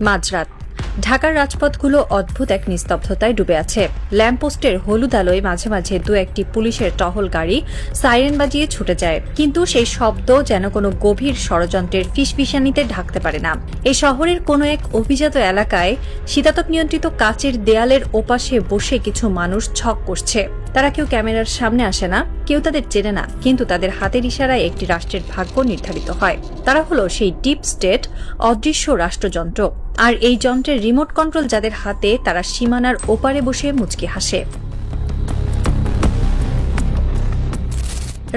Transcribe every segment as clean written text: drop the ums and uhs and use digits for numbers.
মাঝরাত ঢাকার রাজপথগুলো অদ্ভুত এক নিস্তব্ধতায় ডুবে আছে। ল্যাম্পপোস্টের হলুদ আলোয় মাঝে মাঝে দু একটি পুলিশের টহল গাড়ি সাইরেন বাজিয়ে ছুটে যায়, কিন্তু সেই শব্দ যেন কোনো গভীর ষড়যন্ত্রের ফিসফিসানিতে ঢাকতে পারে না। এই শহরের কোনো এক অভিজাত এলাকায় শীতাতপ নিয়ন্ত্রিত কাচের দেয়ালের ওপাশে বসে কিছু মানুষ ছক কষছে। তারা কেউ ক্যামেরার সামনে আসে না, কেউ তাদের চেনে না, কিন্তু তাদের হাতের ইশারায় একটি রাষ্ট্রের ভাগ্য নির্ধারিত হয়। তারা হলো সেই ডিপ স্টেট, অদৃশ্য রাষ্ট্রযন্ত্র। আর এই যন্ত্রের রিমোট কন্ট্রোল যাদের হাতে, তারা সীমানার ওপারে বসে মুচকি হাসে।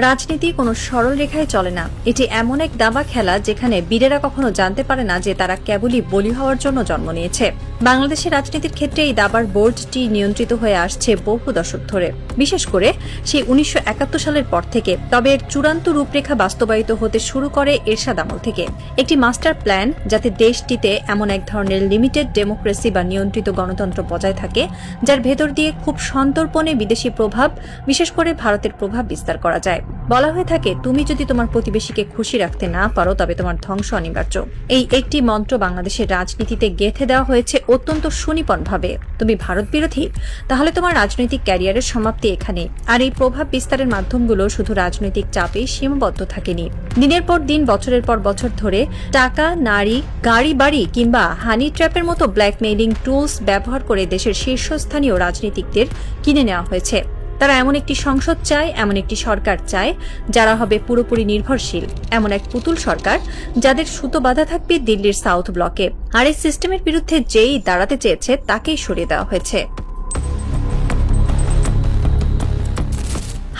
রাজনীতি কোনো সরল রেখায় চলে না। এটি এমন এক দাবা খেলা যেখানে বীরেরা কখনো জানতে পারে না যে তারা কেবলই বলি হওয়ার জন্য জন্ম নিয়েছে। বাংলাদেশের রাজনীতির ক্ষেত্রে এই দাবার বোর্ডটি নিয়ন্ত্রিত হয়ে আসছে বহু দশক ধরে, বিশেষ করে সেই 1971 সালের পর থেকে। তবে এর চূড়ান্ত রূপরেখা বাস্তবায়িত হতে শুরু করে এরশাদ আমল থেকে। একটি মাস্টার প্ল্যান যাতে দেশটিতে এমন এক ধরনের লিমিটেড ডেমোক্রেসি বা নিয়ন্ত্রিত গণতন্ত্র বজায় থাকে, যার ভেতর দিয়ে খুব সন্তর্পণে বিদেশি প্রভাব, বিশেষ করে ভারতের প্রভাব বিস্তার করা যায়। বলা হয়ে থাকে, তুমি যদি তোমার প্রতিবেশীকে খুশি রাখতে না পারো তবে তোমার ধ্বংস অনিবার্য। এই একটি মন্ত্র বাংলাদেশের রাজনীতিতে গেঁথে দেওয়া হয়েছে অত্যন্ত সুনিপুণভাবে। তুমি ভারত বিরোধী, তাহলে তোমার রাজনৈতিক ক্যারিয়ারের সমাপ্তি এখানে। আর এই প্রভাব বিস্তারের মাধ্যমগুলো শুধু রাজনৈতিক চাপেই সীমাবদ্ধ থাকেনি। দিনের পর দিন, বছরের পর বছর ধরে টাকা, নারী, গাড়ি বাড়ি কিংবা হানি ট্র্যাপের মতো ব্ল্যাকমেইলিং টুলস ব্যবহার করে দেশের শীর্ষস্থানীয় রাজনীতিকদের কিনে নেওয়া হয়েছে। তারা এমন একটি সংসদ চায়, এমন একটি সরকার চায় যারা হবে পুরোপুরি নির্ভরশীল, এমন এক পুতুল সরকার যাদের সুতো বাঁধা থাকবে দিল্লির সাউথ ব্লকে। আর এই সিস্টেমের বিরুদ্ধে যেই দাঁড়াতে চেয়েছে তাকেই সরিয়ে দেওয়া হয়েছে।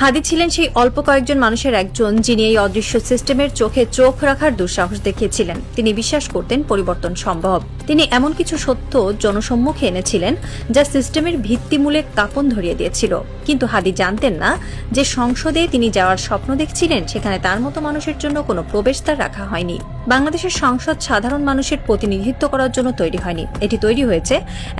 হাদি ছিলেন সেই অল্প কয়েকজন মানুষের একজন যিনি এই অদৃশ্য সিস্টেমের চোখে চোখ রাখার দুঃসাহস দেখিয়েছিলেন। তিনি বিশ্বাস করতেন পরিবর্তন সম্ভব। তিনি এমন কিছু সত্য জনসম্মুখে এনেছিলেন যা সিস্টেমের ভিত্তিমূলে কাঁপন ধরিয়ে দিয়েছিল। কিন্তু হাদি জানতেন না যে সংসদে তিনি যাওয়ার স্বপ্ন দেখছিলেন সেখানে তার মতো মানুষের জন্য কোনো প্রবেশদ্বার রাখা হয়নি। বাংলাদেশের সংসদ সাধারণ মানুষের প্রতিনিধিত্ব করার জন্য তৈরি হয়নি, এটি তৈরি হয়েছে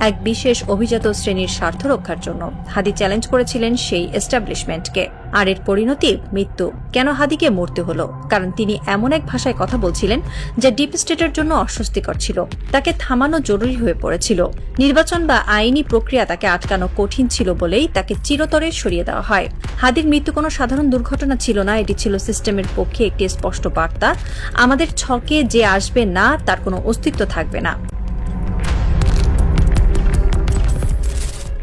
এক বিশেষ অভিজাত শ্রেণীর স্বার্থ রক্ষার জন্য। হাদি চ্যালেঞ্জ করেছিলেন সেই এস্টাবলিশমেন্টকে, আর এর পরিণতি মৃত্যু। কেন হাদিকে মরতে হলো? কারণ তিনি এমন এক ভাষায় কথা বলছিলেন যা ডিপ স্টেটের জন্য অস্বস্তিকর ছিল। তাকে থামানো জরুরি হয়ে পড়েছিল। নির্বাচন বা আইনি প্রক্রিয়া তাকে আটকানো কঠিন ছিল বলেই তাকে চিরতরে সরিয়ে দেওয়া হয়। হাদির মৃত্যু কোনো সাধারণ দুর্ঘটনা ছিল না, এটি ছিল সিস্টেমের পক্ষে একটি স্পষ্ট বার্তা। আমাদের ছকে যে আসবে না তার কোনো অস্তিত্ব থাকবে না।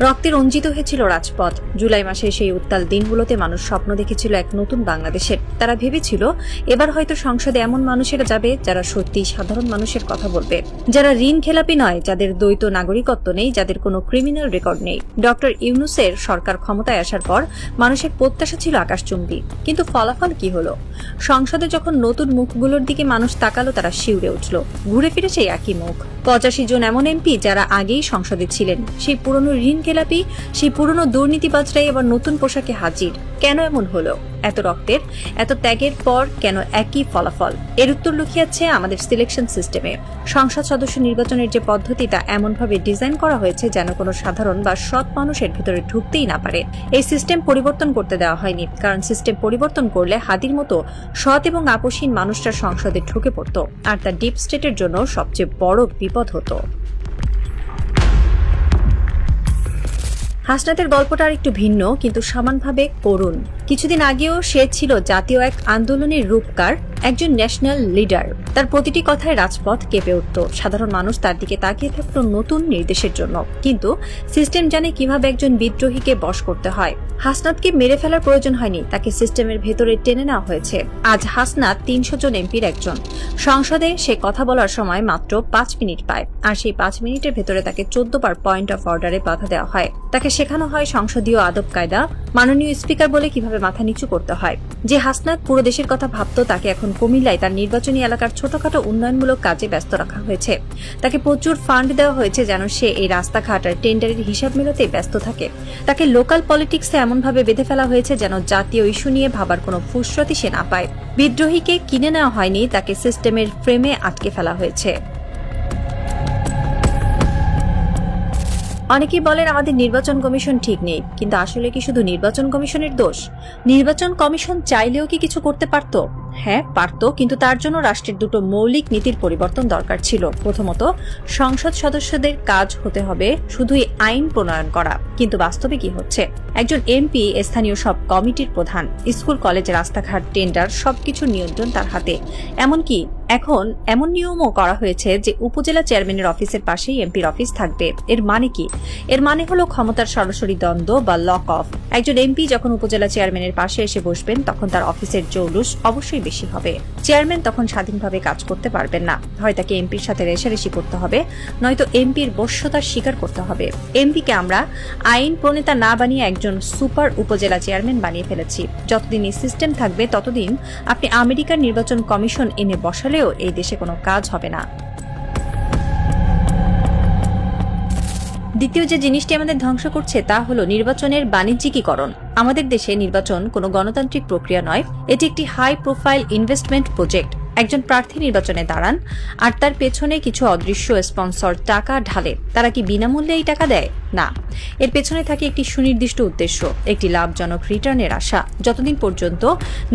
রক্তে রঞ্জিত হয়েছিল রাজপথ। জুলাই মাসে সেই উত্তাল দিনগুলোতে মানুষ স্বপ্ন দেখেছিল এক নতুন বাংলাদেশের। তারা ভেবেছিল এবার হয়তো সংসদে এমন মানুষেরা যাবে যারা সত্যি সাধারণ মানুষের কথা বলবে, যারা ঋণ খেলাপি নয়, যাদের দ্বৈত নাগরিকত্ব নেই, যাদের কোনো ক্রিমিনাল রেকর্ড নেই। ডক্টর ইউনূসের সরকার ক্ষমতায় আসার পর মানুষের প্রত্যাশা ছিল আকাশচুম্বী, কিন্তু ফলাফল কি হলো? সংসদে যখন নতুন মুখগুলোর দিকে মানুষ তাকালো, তারা শিউরে উঠল। ঘুরে ফিরে সেই একই মুখ। 85 জন এমন এমপি যারা আগেই সংসদে ছিলেন, সেই পুরনো ঋণ খেলাপি, সেই পুরনো দুর্নীতিবাজরাই এবার নতুন পোশাকে হাজির। কেন এমন হলো? এত রক্তের, এত ত্যাগের পর কেন একই ফলাফল? এর উত্তর লুকিয়ে আছে আমাদের সিলেকশন সিস্টেমে। সংসদ সদস্য নির্বাচনের যে পদ্ধতি, তা এমনভাবে ডিজাইন করা হয়েছে যেন কোনো সাধারণ বা সৎ মানুষের ভেতরে ঢুকতেই না পারে। এই সিস্টেম পরিবর্তন করতে দেওয়া হয়নি, কারণ সিস্টেম পরিবর্তন করলে হাদির মতো সৎ এবং আপোষহীন মানুষরা সংসদে ঢুকে পড়ত, আর তা ডিপ স্টেটের জন্য সবচেয়ে বড় বিপদ হতো। হাসনাতের গল্পটা আর একটু ভিন্ন, কিন্তু সমানভাবে করুণ। কিছুদিন আগেও সে ছিল জাতীয় এক আন্দোলনের রূপকার, একজন ন্যাশনাল লিডার। তার প্রতিটি কথায় রাজপথ কেঁপে উঠত। সাধারণ মানুষ তার দিকে তাকিয়ে থাকত নতুন নির্দেশের জন্য। কিন্তু সিস্টেম জানে কিভাবে একজন বিদ্রোহীকে বশ করতে হয়। হাসনাতকে মেরে ফেলার প্রয়োজন হয়নি, তাকে সিস্টেমের ভেতরে টেনে নেওয়া হয়েছে। আজ হাসনাত 300 জন এমপির একজন। সংসদে সে কথা বলার সময় মাত্র 5 মিনিট পায়, আর সেই 5 মিনিটের ভেতরে তাকে 14 বার পয়েন্ট অফ অর্ডারে বাধা দেওয়া হয়। তাকে শেখানো হয় সংসদীয় আদব কায়দা, মাননীয় স্পিকার বলে কিভাবে মাথা নিচু করতে হয়। যে হাসনাত পুরো দেশের কথা ভাবত, তাকে এখন কুমিল্লায় তার নির্বাচনী এলাকার ছোটখাটো উন্নয়নমূলক কাজে ব্যস্ত রাখা হয়েছে। তাকে প্রচুর ফান্ড দেওয়া হয়েছে যেন সে এই রাস্তাঘাট আর টেন্ডারের হিসাব মেলাতেই ব্যস্ত থাকে। তাকে লোকাল পলিটিক্সে এমনভাবে বেঁধে ফেলা হয়েছে যেন জাতীয় ইস্যু নিয়ে ভাবার কোনো ফুসরতি সে না পায়। বিদ্রোহীকে কিনে নেওয়া হয়নি, তাকে সিস্টেমের ফ্রেমে আটকে ফেলা হয়েছে। অনেকেই বলেন আমাদের নির্বাচন কমিশন ঠিক নেই, কিন্তু আসলে কি শুধু নির্বাচন কমিশনের দোষ? নির্বাচন কমিশন চাইলেও কি কিছু করতে পারত? হ্যাঁ পারত, কিন্তু তার জন্য রাষ্ট্রের দুটো মৌলিক নীতির পরিবর্তন দরকার ছিল। প্রথমত, সংসদ সদস্যদের কাজ হতে হবে শুধুই আইন প্রণয়ন করা, কিন্তু বাস্তবে কি হচ্ছে? একজন এমপি স্থানীয় সব কমিটির প্রধান, স্কুল কলেজ রাস্তাঘাট টেন্ডার সবকিছু নিয়ন্ত্রণ তার হাতে। এমনকি এখন এমন নিয়মও করা হয়েছে যে উপজেলা চেয়ারম্যানের অফিসের পাশেই এমপির অফিস থাকবে। এর মানে কি? এর মানে হলো ক্ষমতার সরাসরি দ্বন্দ্ব বা লক অফ। একজন এমপি যখন উপজেলা চেয়ারম্যানের পাশে এসে বসবেন তখন তার অফিসের জৌলুস অবশ্যই বেশি হবে। চেয়ারম্যান তখন স্বাধীনভাবে কাজ করতে পারবেন না, হয় তাকে এমপির সাথে রেষারেষি করতে হবে, নয়তো এমপির বশ্যতা স্বীকার করতে হবে। এমপিকে আমরা আইন প্রণেতা না বানিয়ে একজন সুপার উপজেলা চেয়ারম্যান বানিয়ে ফেলেছি। যতদিন এই সিস্টেম থাকবে ততদিন আপনি আমেরিকার নির্বাচন কমিশন এনে বসালেও এই দেশে কোনো কাজ হবে না। দ্বিতীয় যে জিনিসটি আমাদের ধ্বংস করছে তা হলো নির্বাচনের বাণিজ্যিকীকরণ। আমাদের দেশে নির্বাচন কোনো গণতান্ত্রিক প্রক্রিয়া নয়, এটি একটি হাই প্রোফাইল ইনভেস্টমেন্ট প্রজেক্ট। একজন প্রার্থী নির্বাচনে দাঁড়ান আর তার পেছনে কিছু অদৃশ্য স্পন্সর টাকা ঢালে। তারা কি বিনামূল্যে এই টাকা দেয়? না, এর পেছনে থাকে একটি সুনির্দিষ্ট উদ্দেশ্য, একটি লাভজনক রিটার্নের আশা। যতদিন পর্যন্ত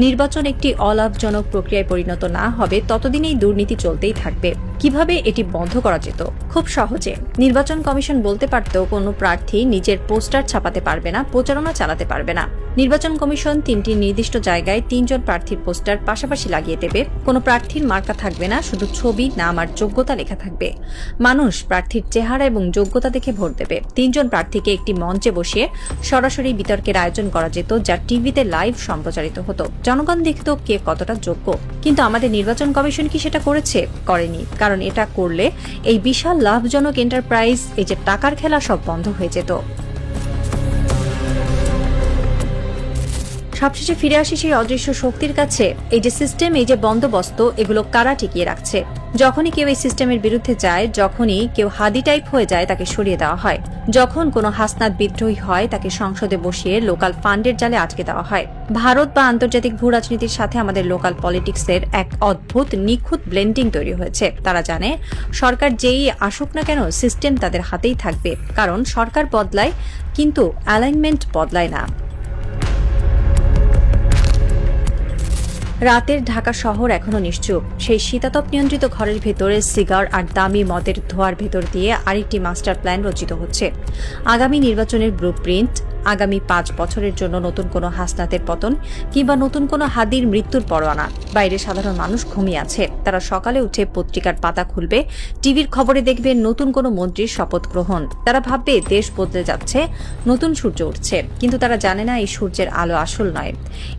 নির্বাচন একটি অলাভজনক প্রক্রিয়ায় পরিণত না হবে ততদিন এই দুর্নীতি চলতেই থাকবে। কিভাবে এটি বন্ধ করা যেত? খুব সহজে। নির্বাচন কমিশন বলতে পারত কোনো প্রার্থী নিজের পোস্টার ছাপাতে পারবে না, প্রচারণা চালাতে পারবে না। নির্বাচন কমিশন 3টি নির্দিষ্ট জায়গায় 3 জন প্রার্থীর পোস্টার পাশাপাশি লাগিয়ে দেবে। কোনো প্রার্থীর মার্কা থাকবে না, শুধু ছবি, নাম আর যোগ্যতা লেখা থাকবে। মানুষ প্রার্থীর চেহারা এবং যোগ্যতা দেখে ভোট দেবে। 3 জন প্রার্থীকে একটি মঞ্চে বসিয়ে সরাসরি বিতর্কের আয়োজন করা যেত, যা টিভিতে লাইভ সম্প্রচারিত হতো। জনগণ দেখত কে কতটা যোগ্য। কিন্তু আমাদের নির্বাচন কমিশন কি সেটা করেছে? করেনি। কারণ এটা করলে এই বিশাল লাভজনক এন্টারপ্রাইজ, এই যে টাকার খেলা, সব বন্ধ হয়ে যেত। সবশেষে ফিরে আসি সেই অদৃশ্য শক্তির কাছে। এই যে সিস্টেম, এই যে বন্দোবস্ত, এগুলো কারা টিকিয়ে রাখছে? যখনই কেউ এই সিস্টেমের বিরুদ্ধে যায়, যখনই কেউ হাদি টাইপ হয়ে যায়, তাকে সরিয়ে দেওয়া হয়। যখন কোনো হাসনাত বিদ্রোহী হয়, তাকে সংসদে বসিয়ে লোকাল ফান্ডের জালে আটকে দেওয়া হয়। ভারত বা আন্তর্জাতিক ভূ রাজনীতির সাথে আমাদের লোকাল পলিটিক্সের এক অদ্ভুত নিখুঁত ব্লেন্ডিং তৈরি হয়েছে। তারা জানে সরকার যেই আসুক না কেন, সিস্টেম তাদের হাতেই থাকবে। কারণ সরকার বদলায়, কিন্তু অ্যালাইনমেন্ট বদলায় না। রাতের ঢাকা শহর এখনো নিশ্চুপ। সেই শীতাতপ নিয়ন্ত্রিত ঘরের ভেতরে সিগার আর দামি মদের ধোঁয়ার ভেতর দিয়ে আরেকটি মাস্টার প্ল্যান রচিত হচ্ছে। আগামী নির্বাচনের ব্লুপ্রিন্ট, আগামী 5 বছরের জন্য নতুন কোনো হাসনাতের পতন কিংবা নতুন কোনো হাদির মৃত্যুর পরোয়ানা। বাইরে সাধারণ মানুষ ঘুমিয়ে আছে। তারা সকালে উঠে পত্রিকার পাতা খুলবে, টিভির খবরে দেখবে নতুন কোনো মন্ত্রীর শপথ গ্রহণ। তারা ভাববে দেশ বদলে যাচ্ছে, নতুন সূর্য উঠছে। কিন্তু তারা জানে না এই সূর্যের আলো আসল নয়,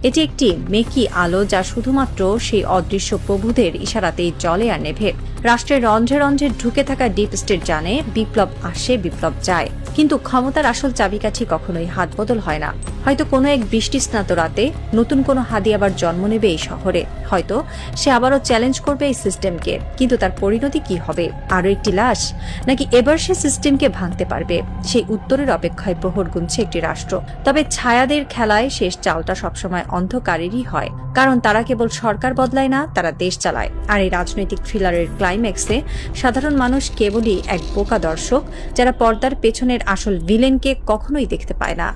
এটি একটি মেকি আলো, যা শুধুমাত্র সেই অদৃশ্য প্রভুদের ইশারাতেই জ্বলে আর নেভে। রাষ্ট্রের রন্ধ্রে রন্ধ্রে ঢুকে থাকা ডিপ স্টেট জানে বিপ্লব আসে, বিপ্লব যায়, কিন্তু ক্ষমতার আসল চাবিকাঠি কখনোই হাত বদল হয় না। হয়তো কোনো এক বৃষ্টিস্নাত রাতে নতুন কোনো হাদি আবার জন্ম নেবে এই শহরে। হয়তো সে আবারও চ্যালেঞ্জ করবে এই সিস্টেমকে। কিন্তু তার পরিণতি কি হবে? আরও একটি লাশ, নাকি এবার সে সিস্টেমকে ভাঙতে পারবে? সেই উত্তরের অপেক্ষায় প্রহর গুনছে একটি রাষ্ট্র। তবে ছায়াদের খেলায় শেষ চালটা সবসময় অন্ধকারেরই হয়, কারণ তারা কেবল সরকার বদলায় না, তারা দেশ চালায়। আর এই রাজনৈতিক থ্রিলারের ক্লাইম্যাক্সে সাধারণ মানুষ কেবলই এক বোকা দর্শক, যারা পর্দার পেছনের আসল ভিলেনকে কখনোই দেখতে পায় না।